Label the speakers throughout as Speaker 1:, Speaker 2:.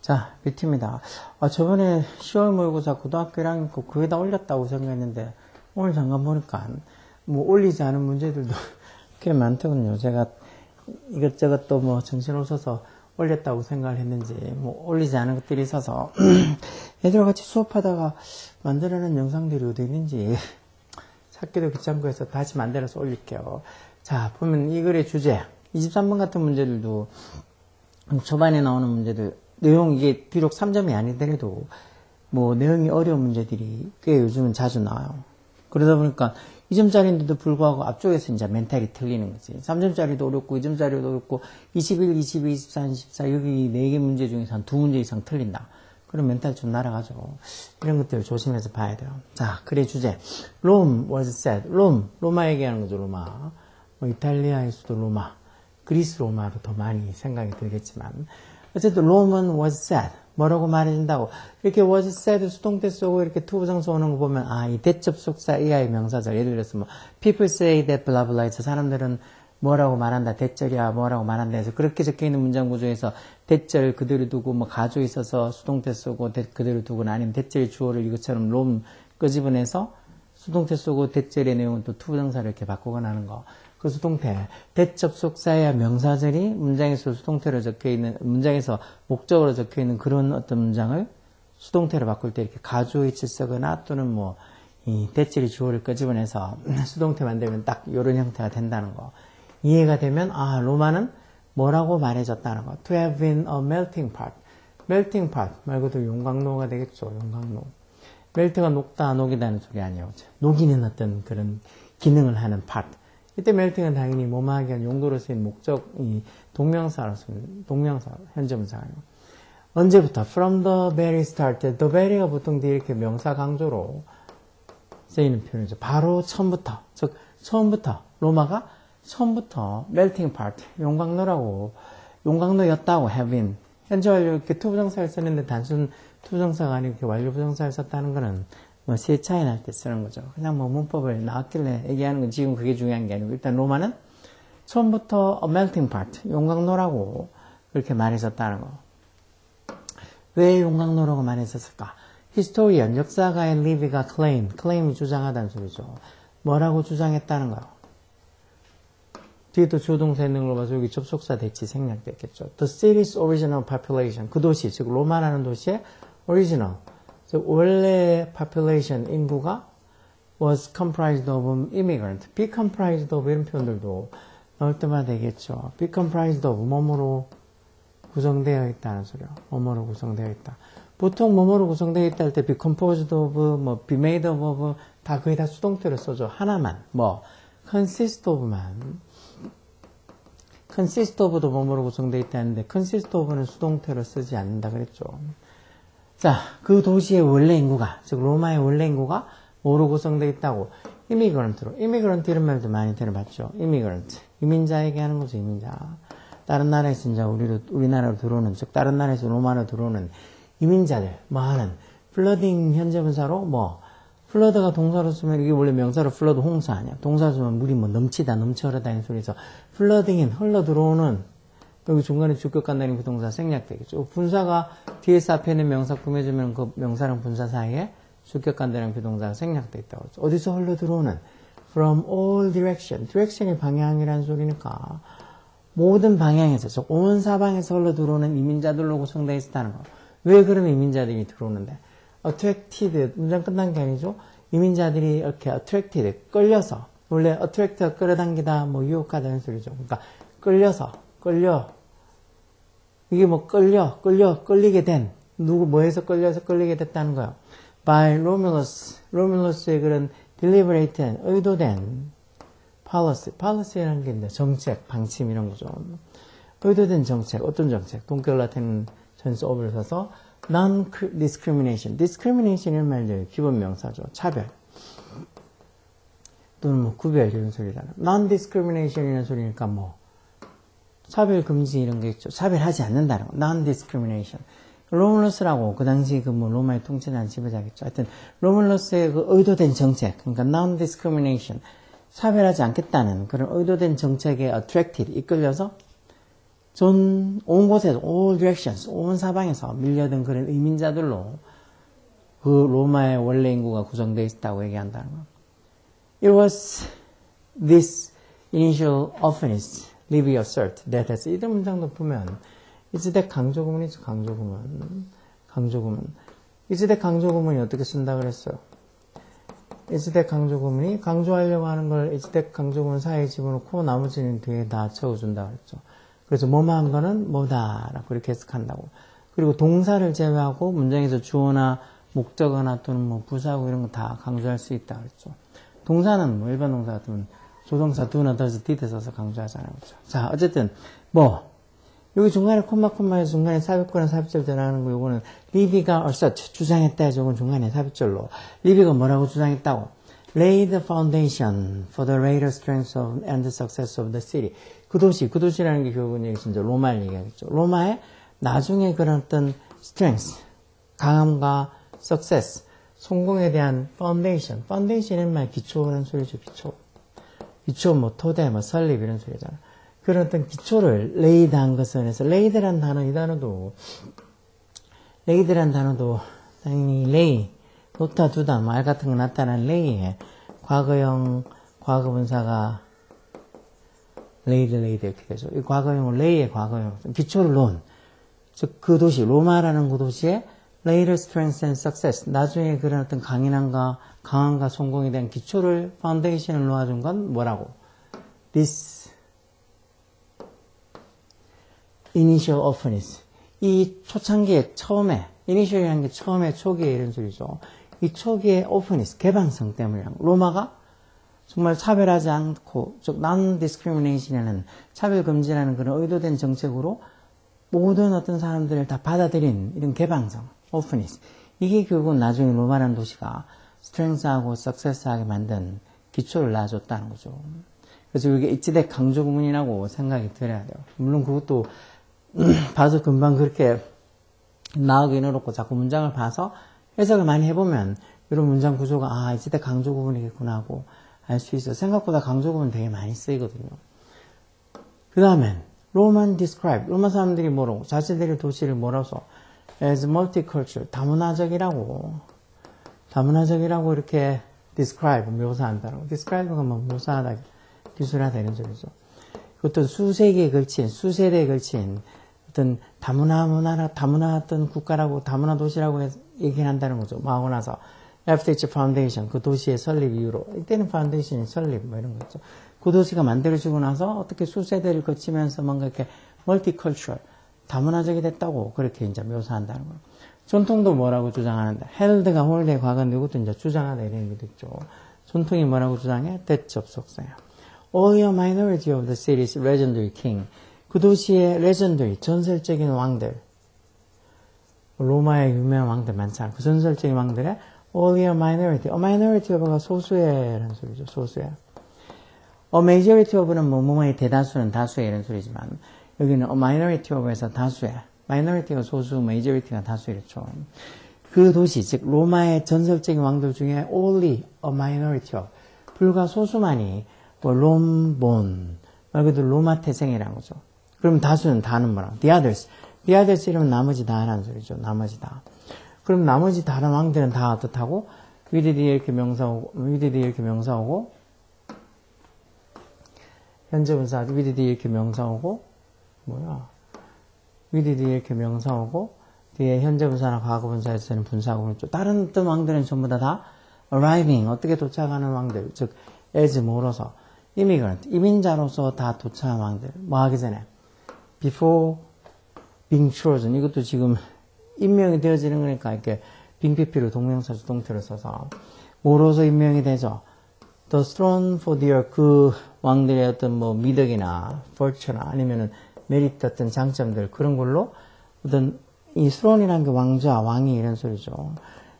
Speaker 1: 자, 뷰티입니다. 저번에 10월 모의고사 고등학교 1학년 거 그에다 올렸다고 생각했는데, 오늘 잠깐 보니까, 올리지 않은 문제들도 꽤 많더군요. 제가 이것저것 또 정신없어서 올렸다고 생각을 했는지, 올리지 않은 것들이 있어서, 애들과 같이 수업하다가 만들어낸 영상들이 어디 있는지, 찾기도 귀찮고 해서 다시 만들어서 올릴게요. 자, 보면 이 글의 주제, 23번 같은 문제들도, 초반에 나오는 문제들, 내용 이게 비록 3점이 아니더라도 내용이 어려운 문제들이 꽤 요즘은 자주 나와요. 그러다 보니까 2점짜리인데도 불구하고 앞쪽에서 이제 멘탈이 틀리는 거지. 3점짜리도 어렵고 2점짜리도 어렵고 21, 22, 23, 24 여기 4개 문제 중에서 한 2문제 이상 틀린다. 그럼 멘탈 좀 날아가죠. 이런 것들 조심해서 봐야 돼요. 자, 글의 주제. Rome was said. 로마 얘기하는 거죠, 로마. 이탈리아의 수도 로마. 그리스 로마로 더 많이 생각이 들겠지만 어쨌든 Roman was said. 뭐라고 말해준다고. 이렇게 was said 수동태 쓰고 이렇게 투부정사 오는 거 보면 이 대접속사 이하의 명사절. 예를 들어서 people say that blah blah. 저 사람들은 뭐라고 말한다. 대절이야 뭐라고 말한다 해서 그렇게 적혀있는 문장 구조에서 대절 그대로 두고 가조 있어서 수동태 쓰고 그대로 두고는 아니면 대절의 주어를 이것처럼 Rome 끄집어내서 수동태 쓰고 대절의 내용은 또 투부정사를 이렇게 바꾸거나 하는 거. 그 수동태, 대접속사야 명사절이 문장에서 수동태로 적혀있는, 문장에서 목적으로 적혀있는 그런 어떤 문장을 수동태로 바꿀 때 이렇게 가주어이치 쓰거나 또는 이 대절의 주어를 끄집어내서 수동태 만들면 딱 이런 형태가 된다는 거. 이해가 되면, 로마는 뭐라고 말해줬다는 거. To have been a melting pot. melting pot 말고도 용광로가 되겠죠, 용광로. 멜트가 녹다, 녹이다는 소리 아니에요. 녹이는 어떤 그런 기능을 하는 pot. 이때 멜팅은 당연히 뭐뭐하기 위한 용도로 쓰인 목적이 동명사, 현재분사예요. 언제부터? From the very start. The very가 보통 이렇게 명사 강조로 쓰이는 표현이죠. 바로 처음부터. 즉, 처음부터. 로마가 처음부터 melting pot. 용광로였다고 have been. 현재 완료 이렇게 투부정사를 쓰는데 단순 투부정사가 아니고 이렇게 완료부정사를 썼다는 거는 세 차이 날 때 쓰는 거죠. 그냥 문법을 나왔길래 얘기하는 건 지금 그게 중요한 게 아니고 일단 로마는 처음부터 a melting pot, 용광로라고 그렇게 말했었다는 거. 왜 용광로라고 말했었을까? 히스토리언, 역사가의 리비가 claim이 주장하다는 소리죠. 뭐라고 주장했다는 거요? 뒤에 또 주동사 있는 걸 봐서 여기 접속사 대치 생략됐겠죠. The city's original population, 그 도시, 즉 로마라는 도시의 original, 즉 원래 population 인구가 was comprised of immigrant, be comprised of 이런 표현들도 나올 때마다 되겠죠. be comprised of 뭐뭐로 구성되어 있다는 소리요. 뭐뭐로 구성되어 있다. 보통 뭐뭐로 구성되어 있다 할 때 be composed of, be made of 다 거의 다 수동태로 써줘. 하나만 consist of만 consist of도 뭐뭐로 구성되어 있다 하는데 consist of는 수동태로 쓰지 않는다 그랬죠. 자, 그 도시의 원래 인구가, 즉 로마의 원래 인구가 뭐로 구성되어 있다고? immigrant로. immigrant 이런 말도 많이 들어봤죠. immigrant. 이민자 얘기하는 거죠, 이민자. 다른 나라에서 이제 우리나라로 들어오는, 즉 다른 나라에서 로마로 들어오는 이민자들, 하는 flooding 현재분사로 flood가 동사로 쓰면 이게 원래 명사로 flood 홍수 아니야. 동사로 쓰면 물이 넘치다, 넘쳐 흐르다는 소리에서 flooding은 흘러 들어오는 여기 중간에 주격간다는 그 동사 생략되겠죠. 분사가 뒤에서 앞에 있는 명사 꾸며주면 그 명사랑 분사 사이에 주격간다는 그 동사가 생략되어 있다고 했죠. 어디서 흘러 들어오는? From all direction. direction이 방향이라는 소리니까 모든 방향에서, 즉 온 사방에서 흘러 들어오는 이민자들로 구성되어 있다는 거. 왜 그러면 이민자들이 들어오는데? attracted. 문장 끝난 게 아니죠. 이민자들이 이렇게 attracted. 끌려서. 원래 attract가 끌어당기다, 유혹하다는 소리죠. 그러니까 이게 끌리게 된, 뭐에서 끌려서 끌리게 됐다는 거예요. By Romulus의 그런 deliberate, 의도된 policy라는 게 있는데, 정책, 방침 이런 거죠. 의도된 정책, 어떤 정책? 동결라틴 전스 of를 써서 non-discrimination. discrimination이라는 말이에요. 기본 명사죠. 차별. 또는 구별 이런 소리잖아요. non-discrimination이라는 소리니까 차별 금지 이런 게 있죠. 차별하지 않는다는 거. non-discrimination. 로물러스라고 그 당시 로마의 통치자는 지배자겠죠. 하여튼 로물러스의 그 의도된 정책, 그러니까 non-discrimination, 차별하지 않겠다는 그런 의도된 정책에 attracted, 이끌려서 온 곳에서, all directions, 온 사방에서 밀려든 그런 이민자들로 그 로마의 원래 인구가 구성되어 있다고 얘기한다는 거. It was this initial openness, Livy assert, that has, 이런 문장도 보면, is that 강조구문이죠, 강조구문. is that 강조구문이 어떻게 쓴다 그랬어요? is that 강조구문이 강조하려고 하는 걸 is that 강조구문 사이에 집어넣고 나머지는 뒤에 다 채워준다 그랬죠. 그래서 뭐만 거는 뭐다라고 이렇게 해석한다고. 그리고 동사를 제외하고 문장에서 주어나 목적어나 또는 뭐 부사하고 이런 거 다 강조할 수 있다 그랬죠. 동사는 뭐 일반 동사 같으면 조동사 do나 does, did 써서 강조하잖아요. 그렇죠? 자, 어쨌든 여기 중간에 콤마에서 중간에 삽입거나 삽입절 들어가는 거 요거는 리비가 assert 주장했다. 저건 중간에 삽입절로 리비가 뭐라고 주장했다고? Lay the foundation for the greater strength of and the success of the city. 그 도시라는 게 결국은 여기 진짜 로마를 얘기하겠죠. 로마의 나중에 그런 어떤 strength, 강함과 success, 성공에 대한 foundation은 말 기초라는 소리죠. 기초 뭐 토대 뭐 설립 이런 소리잖아. 그런 어떤 기초를 레이드한 것은 해서 레이드란 단어 이 단어도 당연히 레이 놓다 두다 말 같은 거 나타난 레이에 과거형 과거분사가 레이드 이렇게 되죠. 이 과거형은 레이의 과거형 기초를 놓은 즉 그 도시 로마라는 그 도시에 later strength and success 나중에 그런 어떤 강함과 성공에 대한 기초를 파운데이션을 놓아준 건 뭐라고? This initial openness 이 초창기에 처음에 initial이라는 게 처음에 초기에 이런 소리죠. 이 초기의 openness 개방성 때문이라는 로마가 정말 차별하지 않고 즉 non-discrimination이라는 차별 금지라는 그런 의도된 정책으로 모든 어떤 사람들을 다 받아들인 이런 개방성 openness 이게 결국은 나중에 로마라는 도시가 strength하고 success하게 만든 기초를 놔줬다는 거죠. 그래서 이게 일지대 강조구문이라고 생각이 들어야 돼요. 물론 그것도 봐서 금방 그렇게 나오긴 어렵고 자꾸 문장을 봐서 해석을 많이 해보면 이런 문장 구조가 일지대 강조구문이겠구나 하고 알 수 있어요. 생각보다 강조구문 되게 많이 쓰이거든요. 그 다음엔 Roman describe 로마 사람들이 뭐라고 자신들의 도시를 뭐라고 써? as multicultural 다문화적이라고 이렇게 describe 묘사한다고. describe가 뭐 묘사하다 기술하다 이런 소리죠. 그것도 수세대에 걸친 어떤 다문화 어떤 국가라고 다문화 도시라고 얘기한다는 거죠. 뭐 하고 나서 after its foundation 그 도시의 설립 이후로 이때는 foundation이 설립 뭐 이런 거죠. 그 도시가 만들어지고 나서 어떻게 수세대를 거치면서 뭔가 이렇게 multicultural 다문화적이 됐다고 그렇게 이제 묘사한다는 거예요. 전통도 뭐라고 주장하는데 held가 홀드의 과거인데 이것도 이제 주장하다 이런 얘기도 있죠. 전통이 뭐라고 주장해? 대접속사야. Only a minority of the city's legendary king. 그 도시의 legendary, 전설적인 왕들. 로마의 유명한 왕들 많잖아. 그 전설적인 왕들의 only a minority. A minority of가 소수의라는 소리죠. 소수의. A majority of는 뭐뭐의 대다수는 다수의 이런 소리지만 여기는 a minority of에서 다수의. minority가 소수, majority가 다수 이렇죠. 그 도시, 즉 로마의 전설적인 왕들 중에 only a minority of. 불과 소수만이 롬본 말 그대로 로마 태생이라는 거죠. 그럼 다수는 다는 뭐라고? The others 이러면 나머지 다라는 소리죠. 나머지 다. 그럼 나머지 다른 왕들은 다 어떻다고? 위드디 이렇게 명사 오고 현재 분사 위드디 이렇게 명사 오고 위드디 이렇게 명사 오고 뒤에 현재 분사나 과거 분사에서는 분사하고 있죠. 다른 어떤 왕들은 전부 다 arriving 어떻게 도착하는 왕들 즉 as 뭐로서 immigrant 이민자로서 다 도착한 왕들 뭐 하기 전에 before being chosen 이것도 지금 임명이 되어지는 거니까 이렇게 빙피피로 동명사 주동태를 써서 뭐로서 임명이 되죠? The throne for their 그 왕들의 어떤 뭐 미덕이나 virtue나 아니면은 메리트 어떤 장점들 그런 걸로 어떤 이 throne이라는 게 왕좌 왕이 이런 소리죠.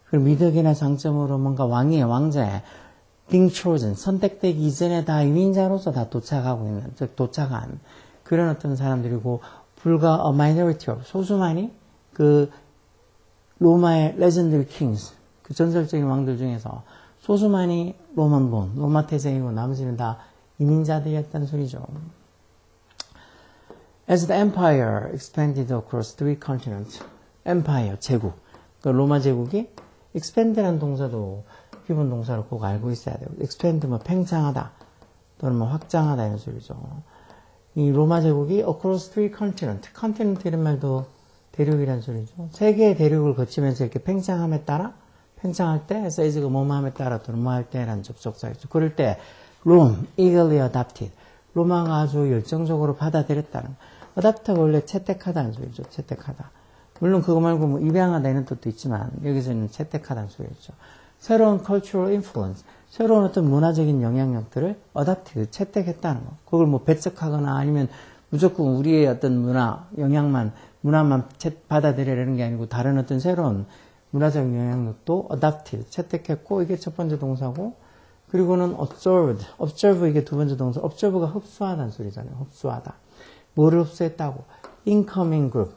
Speaker 1: 그 미덕이나 장점으로 뭔가 왕자의 being chosen 선택되기 이전에 다 이민자로서 다 도착하고 있는 즉 도착한 그런 어떤 사람들이고 불과 a minority of 소수만이 그 로마의 legendary kings 그 전설적인 왕들 중에서 소수만이 로마 태생이고 나머지는 다 이민자들이었다는 소리죠. As the empire expanded across 3 continents. empire, 제국. 그 로마 제국이 expand라는 동사도 기본 동사로 꼭 알고 있어야 돼요. expand 뭐 팽창하다 또는 뭐 확장하다 이런 소리죠. 이 로마 제국이 across 3 continents. continent 이런 말도 대륙이란 소리죠. 세 개의 대륙을 거치면서 이렇게 팽창함에 따라 팽창할 때 사이즈가 뭐뭐함에 따라 또는 뭐 할 때라는 접속사였죠. 그럴 때 Rome eagerly adopted. 로마가 아주 열정적으로 받아들였다는. adopt가 원래 채택하다는 소리죠. 채택하다. 물론 그거 말고 뭐 입양하다 이런 뜻도 있지만 여기서는 채택하다는 소리였죠. 새로운 cultural influence, 새로운 어떤 문화적인 영향력들을 adopted, 채택했다는 거. 그걸 뭐 배척하거나 아니면 무조건 우리의 어떤 문화만 받아들이려는 게 아니고 다른 어떤 새로운 문화적 영향력도 adopted, 채택했고 이게 첫 번째 동사고 그리고는 observe 이게 두 번째 동사. observe가 흡수하다는 소리잖아요. 흡수하다. 뭐를 흡수했다고? incoming group.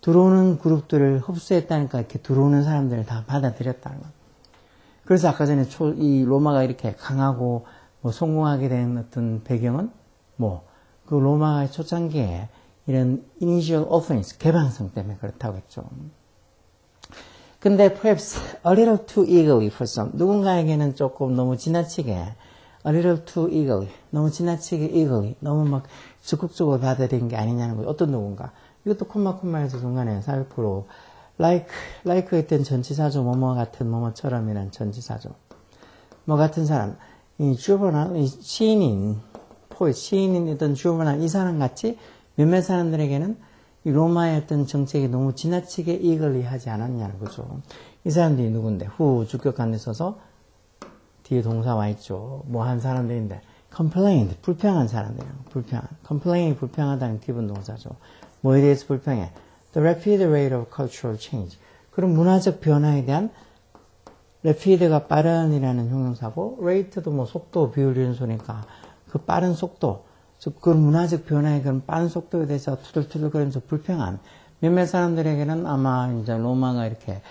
Speaker 1: 들어오는 그룹들을 흡수했다니까 이렇게 들어오는 사람들을 다 받아들였다는 거. 그래서 아까 전에 이 로마가 이렇게 강하고 뭐 성공하게 된 어떤 배경은 그 로마의 초창기에 이런 initial offense, 개방성 때문에 그렇다고 했죠. 근데 perhaps a little too eagerly for some. 누군가에게는 조금 너무 지나치게 a little too eagerly, 너무 지나치게 eagerly, 너무 막 적극적으로 받아들인 게 아니냐는 거예요. 어떤 누군가. 이것도 콤마에서 중간에 사회프로 like 했던 전치사죠. 뭐뭐 같은 뭐뭐처럼이란 전치사죠. 뭐 같은 사람. 이 주버나 시인인 어떤 주버나 이 사람 같이 몇몇 사람들에게는 이 로마의 어떤 정책이 너무 지나치게 eagerly 하지 않았냐는 거죠. 이 사람들이 누군데? 후 주격한 데 써서 뒤에 동사 와 있죠. 뭐 한 사람들인데 complained, 불평한 사람들이에요. complain이 불평하다는 기본 동사죠. 뭐에 대해서 불평해? The rapid rate of cultural change. 그런 문화적 변화에 대한 rapid가 빠른이라는 형용사고 rate도 뭐 속도, 비율 이런 소리니까 그 빠른 속도, 즉 그 문화적 변화의 그런 빠른 속도에 대해서 투덜투덜거리면서 불평한 몇몇 사람들에게는 아마 이제 로마가 이렇게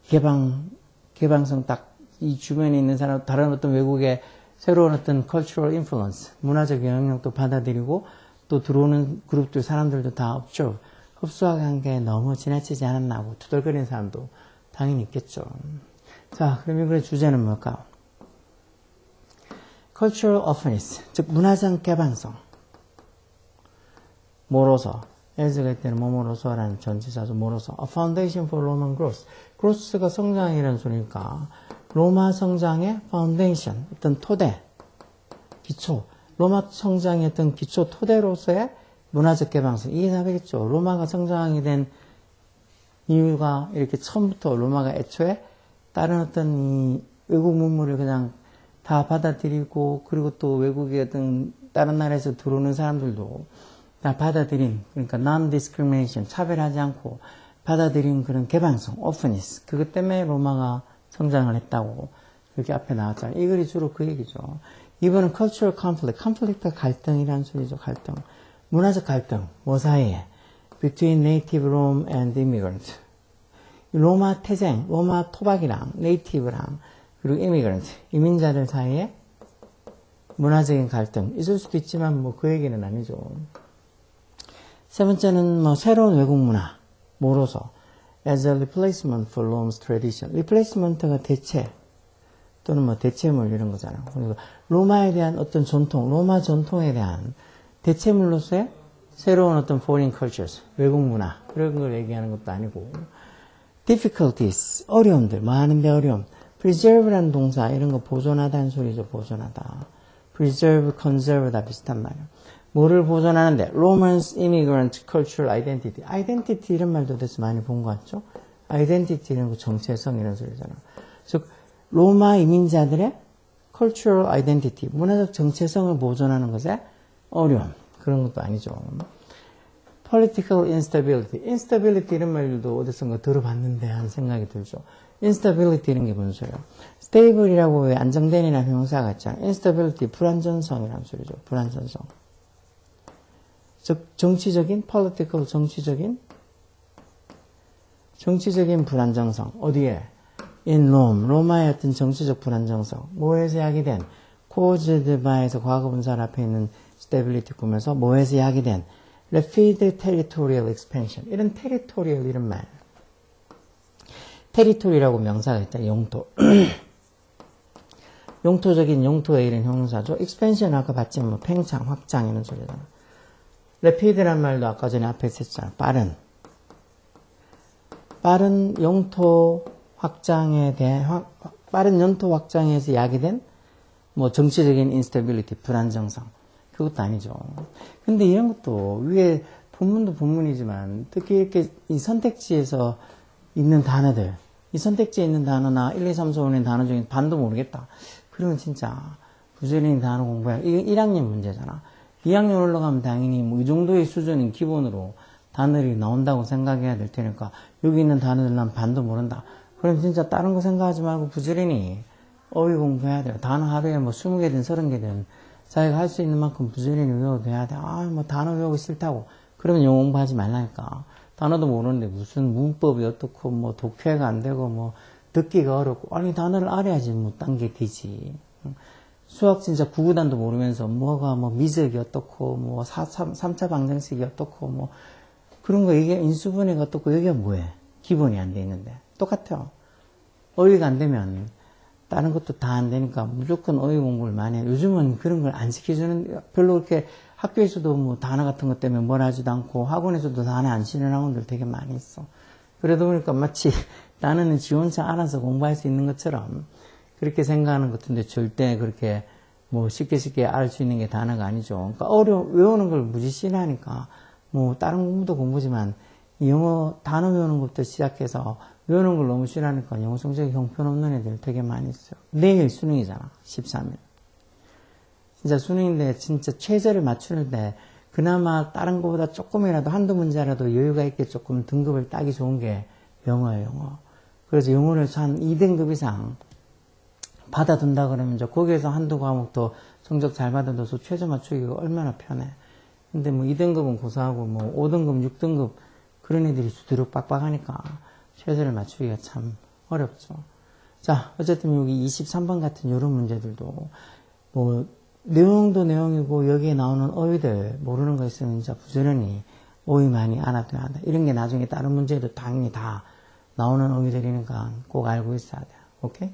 Speaker 1: 개방성 딱 이 주변에 있는 사람, 다른 어떤 외국의 새로운 어떤 cultural influence, 문화적 영향력도 받아들이고 또 들어오는 그룹들, 사람들도 다 observe, 흡수한 게 너무 지나치지 않았나 하고 투덜거리는 사람도 당연히 있겠죠. 자, 그럼 이번에 주제는 뭘까요? cultural openness, 즉 문화적 개방성. 뭐로서? as가 있을 때는 뭐뭐로서라는 전치사죠. 뭐로서? A foundation for Roman growth. growth가 성장이라는 소리니까 로마 성장의 foundation, 어떤 토대, 기초. 로마 성장의 어떤 기초 토대로서의 문화적 개방성. 이게 답이겠죠. 로마가 성장하게 된 이유가 이렇게 처음부터 로마가 애초에 다른 어떤 이 외국 문물을 그냥 다 받아들이고 그리고 또 외국의 어떤 다른 나라에서 들어오는 사람들도 다 받아들인, 그러니까 non-discrimination, 차별하지 않고 받아들인 그런 개방성, openness. 그것 때문에 로마가 성장을 했다고 그렇게 앞에 나왔잖아요. 이 글이 주로 그 얘기죠. 이번은 cultural conflict, conflict가 갈등이라는 소리죠. 갈등. 문화적 갈등. 뭐 사이에? between native Rome and immigrant. 로마 태생, 로마 토박이랑 native랑 그리고 immigrant, 이민자들 사이에 문화적인 갈등 있을 수도 있지만 뭐 그 얘기는 아니죠. 세 번째는 뭐 새로운 외국 문화. 뭐로서? as a replacement for Rome's tradition. replacement가 대체 또는 뭐 대체물 이런 거잖아요. 그래서 로마에 대한 어떤 전통, 로마 전통에 대한 대체물로서의 새로운 어떤 foreign cultures, 외국 문화 그런 걸 얘기하는 것도 아니고 difficulties, 어려움들, 많은데 어려움. preserve라는 동사 이런 거 보존하다는 소리죠. 보존하다. preserve, conserve 다 비슷한 말이에요. 뭐를 보존하는데? Romans immigrant cultural identity. identity 이런 말도 돼서 많이 본 것 같죠? identity 이런 거 정체성 이런 소리잖아요. 즉 로마 이민자들의 cultural identity, 문화적 정체성을 보존하는 것에 어려움. 그런 것도 아니죠. political instability. instability 이런 말도 어디선가 들어봤는데 하는 생각이 들죠. instability 이런 게 무슨 소리예요? stable이라고 왜 안정된이라는 형용사가 있잖아요. instability, 불안전성이라는 소리죠. 불안전성. 즉 정치적인, political, 정치적인 불안정성. 어디에? in Rome. 로마의 어떤 정치적 불안정성. 뭐에서 야기된? caused by에서 과거분사 앞에 있는 stability 꾸면서 뭐에서 야기된? rapid territorial expansion. 이런 territorial 이런 말. territory라고 명사가 있다. 용토. 용토적인 용토의 이런 형용사죠. expansion 아까 봤지만 뭐 팽창, 확장 이런 소리잖아. rapid란 말도 아까 전에 앞에 했었잖아. 빠른 영토 확장에 대한 빠른 영토 확장에서 야기된 뭐 정치적인 instability, 불안정성. 그것도 아니죠. 근데 이런 것도 위에 본문도 본문이지만 특히 이렇게 이 선택지에서 있는 단어들, 이 선택지에 있는 단어나 1, 2, 3, 4, 5의 단어 중에 반도 모르겠다. 그러면 진짜 부지런히 단어 공부해야. 이게 1학년 문제잖아. 2학년 올라가면 당연히 뭐 이 정도의 수준인 기본으로 단어들이 나온다고 생각해야 될 테니까 여기 있는 단어들 난 반도 모른다. 그럼 진짜 다른 거 생각하지 말고 부지런히 어휘 공부해야 돼요. 단어 하루에 뭐 20개든 30개든 자기가 할 수 있는 만큼 부지런히 외워도 해야 돼. 뭐 단어 외우기 싫다고. 그러면 영어 공부하지 말라니까. 단어도 모르는데 무슨 문법이 어떻고 뭐 독해가 안 되고 뭐 듣기가 어렵고. 아니 단어를 알아야지 뭐 딴 게 되지. 수학 진짜 구구단도 모르면서 뭐가 뭐 미적이 어떻고 뭐 3차 방정식이 어떻고 뭐 그런 거 이게 인수분해가 어떻고 여기가 뭐해? 기본이 안 돼 있는데. 똑같아요. 어휘가 안 되면 다른 것도 다 안 되니까 무조건 어휘 공부를 많이 해. 요즘은 그런 걸 안 시켜주는, 별로 그렇게 학교에서도 뭐 단어 같은 것 때문에 뭘 하지도 않고 학원에서도 단어 안 치는 학원들 되게 많이 있어. 그러다 보니까 마치 단어는 지 혼자 알아서 공부할 수 있는 것처럼 그렇게 생각하는 것 같은데 절대 그렇게 뭐 쉽게 알 수 있는 게 단어가 아니죠. 그러니까 외우는 걸 무지시하니까 뭐 다른 공부도 공부지만 영어 단어 외우는 것부터 시작해서 외우는 걸 너무 싫어하니까 영어 성적이 형편없는 애들 되게 많이 있어요. 내일 수능이잖아. 13일. 진짜 수능인데 진짜 최저를 맞추는데 그나마 다른 것보다 조금이라도 한두 문제라도 여유가 있게 조금 등급을 따기 좋은 게 영어예요. 영어. 그래서 영어를 한 2등급 이상 받아둔다 그러면 이제 거기에서 한두 과목 더 성적 잘 받아둬서 최저 맞추기가 얼마나 편해. 근데 뭐 2등급은 고사하고 뭐 5등급, 6등급 그런 애들이 수두룩 빡빡하니까 최저를 맞추기가 참 어렵죠. 자, 어쨌든 여기 23번 같은 이런 문제들도 뭐 내용도 내용이고 여기에 나오는 어휘들 모르는 거 있으면 진짜 부지런히 어휘 많이 알아둬야 한다. 이런 게 나중에 다른 문제도 당연히 다 나오는 어휘들이니까 꼭 알고 있어야 돼요. 오케이?